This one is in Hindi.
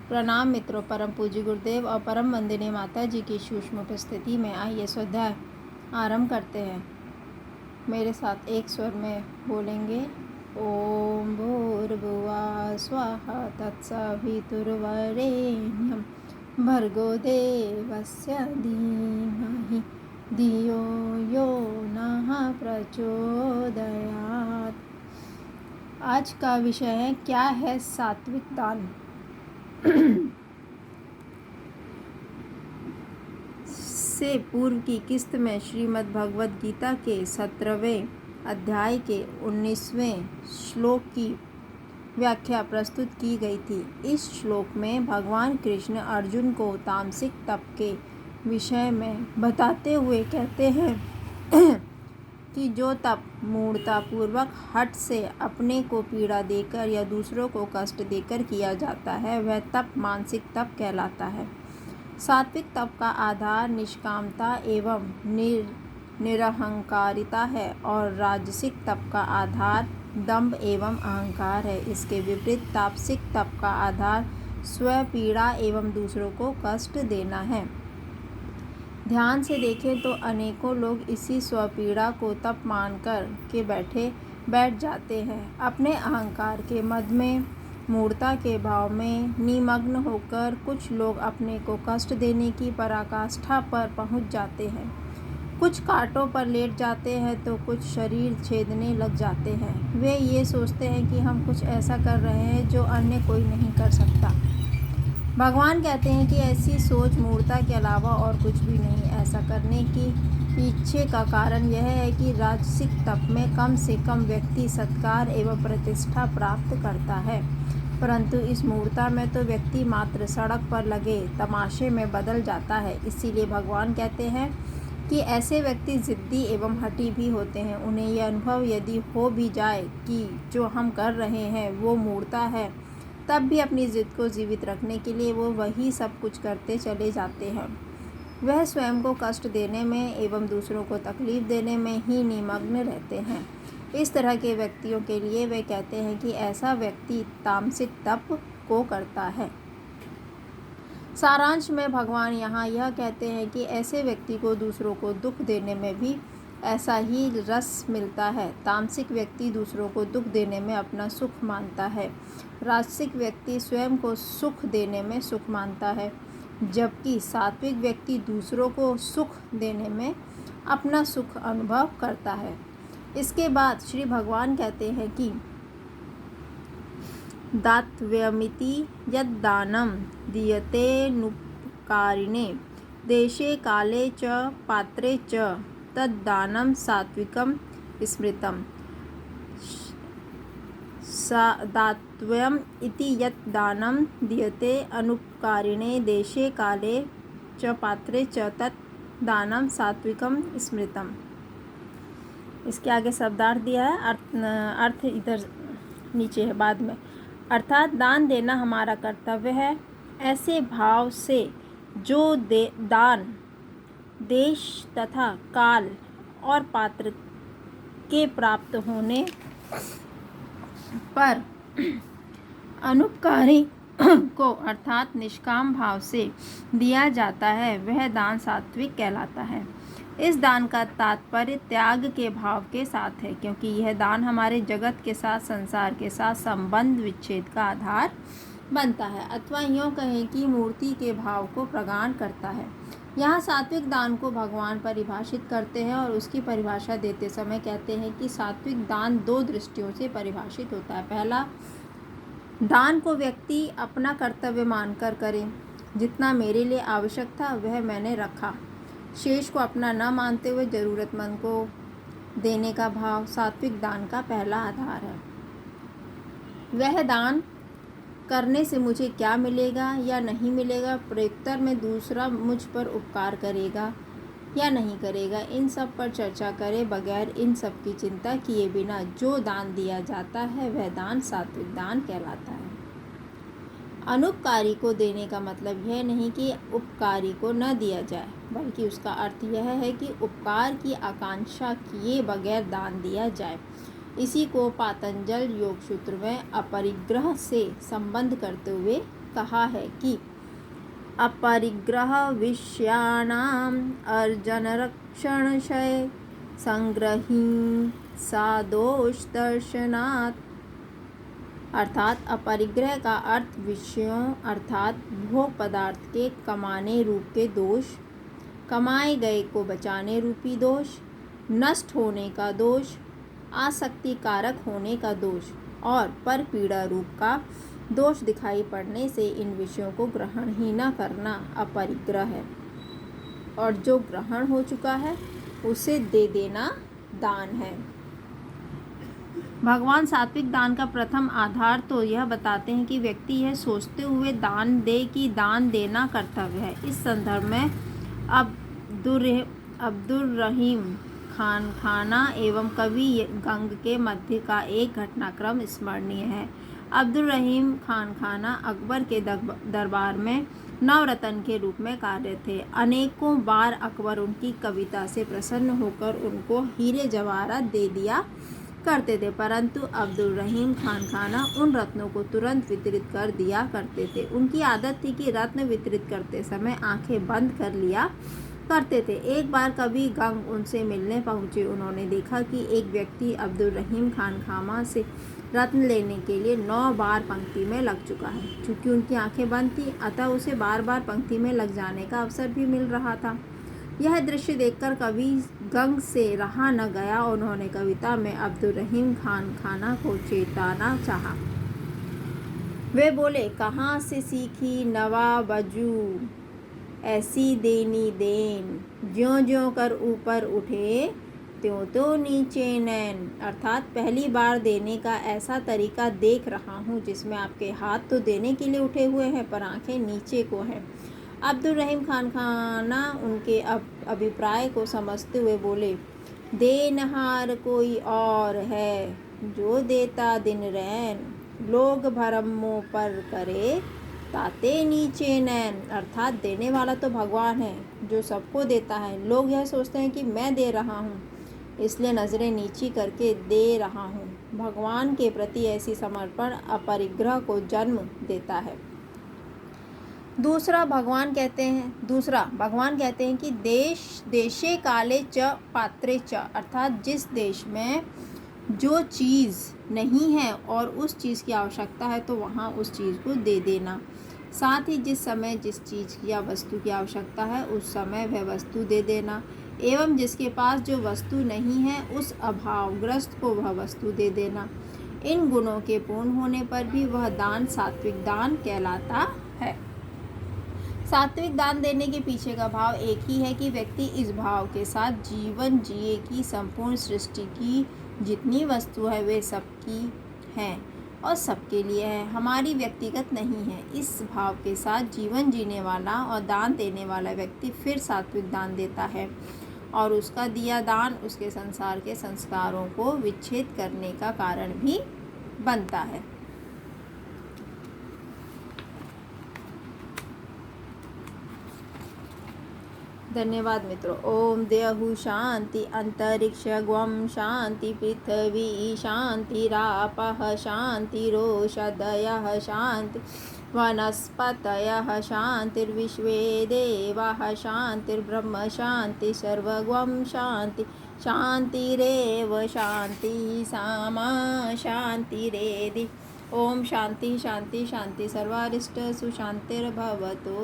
प्रणाम मित्रों, परम पूज्य गुरुदेव और परम वंदनीय माता जी की सूक्ष्म उपस्थिति में आइए स्वाध्याय आरंभ करते हैं। मेरे साथ एक स्वर में बोलेंगे। ओम भूर्भुवः स्वाहा तत्सवितुर्वरेण्यं भर्गो देवस्य धीमहि धियो यो नः प्रचोदयात्। आज का विषय है, क्या है सात्विक दान। से पूर्व की किस्त में श्रीमद् भगवद गीता के 17वें अध्याय के 19वें श्लोक की व्याख्या प्रस्तुत की गई थी। इस श्लोक में भगवान कृष्ण अर्जुन को तामसिक तप के विषय में बताते हुए कहते हैं कि जो तप मूढ़तापूर्वक हठ से अपने को पीड़ा देकर या दूसरों को कष्ट देकर किया जाता है, वह तप मानसिक तप कहलाता है। सात्विक तप का आधार निष्कामता एवं निरहंकारिता है और राजसिक तप का आधार दंभ एवं अहंकार है। इसके विपरीत तामसिक तप का आधार स्वपीड़ा एवं दूसरों को कष्ट देना है। ध्यान से देखें तो अनेकों लोग इसी स्वपीड़ा को तप मानकर के बैठ जाते हैं। अपने अहंकार के मद में, मूढ़ता के भाव में निमग्न होकर कुछ लोग अपने को कष्ट देने की पराकाष्ठा पर पहुंच जाते हैं। कुछ कांटों पर लेट जाते हैं तो कुछ शरीर छेदने लग जाते हैं। वे ये सोचते हैं कि हम कुछ ऐसा कर रहे हैं जो अन्य कोई नहीं कर सकता। भगवान कहते हैं कि ऐसी सोच मूढ़ता के अलावा और कुछ भी नहीं। ऐसा करने की पीछे का कारण यह है कि राजसिक तप में कम से कम व्यक्ति सत्कार एवं प्रतिष्ठा प्राप्त करता है, परंतु इस मूढ़ता में तो व्यक्ति मात्र सड़क पर लगे तमाशे में बदल जाता है। इसीलिए भगवान कहते हैं कि ऐसे व्यक्ति जिद्दी एवं हठी भी होते हैं। उन्हें यह अनुभव यदि हो भी जाए कि जो हम कर रहे हैं वो मूढ़ता है, तब भी अपनी जिद को जीवित रखने के लिए वो वही सब कुछ करते चले जाते हैं। वह स्वयं को कष्ट देने में एवं दूसरों को तकलीफ देने में ही निमग्न रहते हैं। इस तरह के व्यक्तियों के लिए वे कहते हैं कि ऐसा व्यक्ति तामसिक तप को करता है। सारांश में भगवान यहाँ यह कहते हैं कि ऐसे व्यक्ति को दूसरों को दुख देने में भी ऐसा ही रस मिलता है। तामसिक व्यक्ति दूसरों को दुख देने में अपना सुख मानता है, राजसिक व्यक्ति स्वयं को सुख देने में सुख मानता है, जबकि सात्विक व्यक्ति दूसरों को सुख देने में अपना सुख अनुभव करता है। इसके बाद श्री भगवान कहते हैं कि दातव्यमिति यद्दानं दीयतेनुपकारिणे देशे काले च पात्रे च तद्दानं सात्विकं स्मृतम्। दातव्यम् इति यत् दानं दीयते अनुपकारिणे देशे काले च पात्रे च तत् दानं सात्विकं स्मृतम्। इसके आगे शब्दार्थ दिया है, अर्थ इधर नीचे है बाद में। अर्थात दान देना हमारा कर्तव्य है, ऐसे भाव से जो दान देश तथा काल और पात्र के प्राप्त होने पर अनुपकारी को अर्थात निष्काम भाव से दिया जाता है, वह दान सात्विक कहलाता है। इस दान का तात्पर्य त्याग के भाव के साथ है, क्योंकि यह दान हमारे जगत के साथ, संसार के साथ संबंध विच्छेद का आधार बनता है, अथवा यूँ कहें कि मूर्ति के भाव को प्रगाढ़ करता है। यहाँ सात्विक दान को भगवान परिभाषित करते हैं और उसकी परिभाषा देते समय कहते हैं कि सात्विक दान दो दृष्टियों से परिभाषित होता है। पहला, दान को व्यक्ति अपना कर्तव्य मानकर करे। जितना मेरे लिए आवश्यक था वह मैंने रखा, शेष को अपना न मानते हुए ज़रूरतमंद को देने का भाव सात्विक दान का पहला आधार है। वह दान करने से मुझे क्या मिलेगा या नहीं मिलेगा, प्रत्युत्तर में दूसरा मुझ पर उपकार करेगा या नहीं करेगा, इन सब पर चर्चा करे बगैर, इन सब की चिंता किए बिना जो दान दिया जाता है वह दान सात्विक दान कहलाता है। अनुपकारी को देने का मतलब यह नहीं कि उपकारी को न दिया जाए, बल्कि उसका अर्थ यह है कि उपकार की आकांक्षा किए बगैर दान दिया जाए। इसी को पातंजल योग सूत्र में अपरिग्रह से संबंध करते हुए कहा है कि अपरिग्रह विषयाणाम अर्जनरक्षणशय संग्रहिंसा दोष दर्शनात्, अर्थात अपरिग्रह का अर्थ विषयों अर्थात भोग पदार्थ के कमाने रूप के दोष, कमाए गए को बचाने रूपी दोष, नष्ट होने का दोष, आसक्ति कारक होने का दोष और पर पीड़ा रूप का दोष दिखाई पड़ने से इन विषयों को ग्रहण ही न करना अपरिग्रह है, और जो ग्रहण हो चुका है उसे दे देना दान है। भगवान सात्विक दान का प्रथम आधार तो यह बताते हैं कि व्यक्ति यह सोचते हुए दान दे कि दान देना कर्तव्य है। इस संदर्भ में अब्दुल रहीम खान खाना एवं कवि गंग के मध्य का एक घटनाक्रम स्मरणीय है। अब्दुल रहीम खान खाना अकबर के दरबार में नवरत्न के रूप में कार्य थे। अनेकों बार अकबर उनकी कविता से प्रसन्न होकर उनको हीरे जवाहरात दे दिया करते थे, परंतु अब्दुल रहीम खान खाना उन रत्नों को तुरंत वितरित कर दिया करते थे। उनकी आदत थी कि रत्न वितरित करते समय आंखें बंद कर लिया करते थे। एक बार कवि गंग उनसे मिलने पहुंचे। उन्होंने देखा कि एक व्यक्ति अब्दुल रहीम खान खामा से रत्न लेने के लिए 9 बार पंक्ति में लग चुका है। चूँकि उनकी आंखें बंद थी, अतः उसे बार बार पंक्ति में लग जाने का अवसर भी मिल रहा था। यह दृश्य देखकर कवि गंग से रहा न गया। उन्होंने कविता में अब्दुल रहीम खान खाना को चेताना चाहा। वे बोले, कहाँ से सीखी नवाबजू ऐसी देनी देन, ज्यों ज्यों कर ऊपर उठे त्यों तो नीचे नैन, अर्थात पहली बार देने का ऐसा तरीका देख रहा हूँ जिसमें आपके हाथ तो देने के लिए उठे हुए हैं पर आंखें नीचे को हैं। अब्दुल रहीम खान खाना उनके अभिप्राय को समझते हुए बोले, देनहार कोई और है जो देता दिन रैन, लोग भरमों पर करे ताते नीचे नैन, अर्थात देने वाला तो भगवान है जो सबको देता है। लोग यह सोचते हैं कि मैं दे रहा हूँ इसलिए नज़रें नीची करके दे रहा हूँ। भगवान के प्रति ऐसी समर्पण अपरिग्रह को जन्म देता है। दूसरा भगवान कहते हैं कि देशे काले च पात्रे च, अर्थात जिस देश में जो चीज़ नहीं है और उस चीज़ की आवश्यकता है तो वहाँ उस चीज़ को दे देना। साथ ही जिस समय जिस चीज़ या वस्तु की आवश्यकता है उस समय वह वस्तु दे देना, एवं जिसके पास जो वस्तु नहीं है उस अभावग्रस्त को वह वस्तु दे देना। इन गुणों के पूर्ण होने पर भी वह दान सात्विक दान कहलाता है। सात्विक दान देने के पीछे का भाव एक ही है कि व्यक्ति इस भाव के साथ जीवन जिए कि संपूर्ण सृष्टि की जितनी वस्तु है वे सबकी हैं और सबके लिए है, हमारी व्यक्तिगत नहीं है। इस भाव के साथ जीवन जीने वाला और दान देने वाला व्यक्ति फिर सात्विक दान देता है और उसका दिया दान उसके संसार के संस्कारों को विच्छेद करने का कारण भी बनता है। धन्यवाद मित्रों। ओम देहु शांति अंतरिक्ष ग्वम शांति पृथ्वी शांति रापः शांति रोषधयः शांति वनस्पतयः शांतिर्विश्वे देवाः शांतिर्ब्रह्म शांति सर्वगं शांति शांतिरेव शांति सामा शांतिरेधि। ओम शांति शांति शांति सर्वारिष्ट सुशांतिर्भवतु।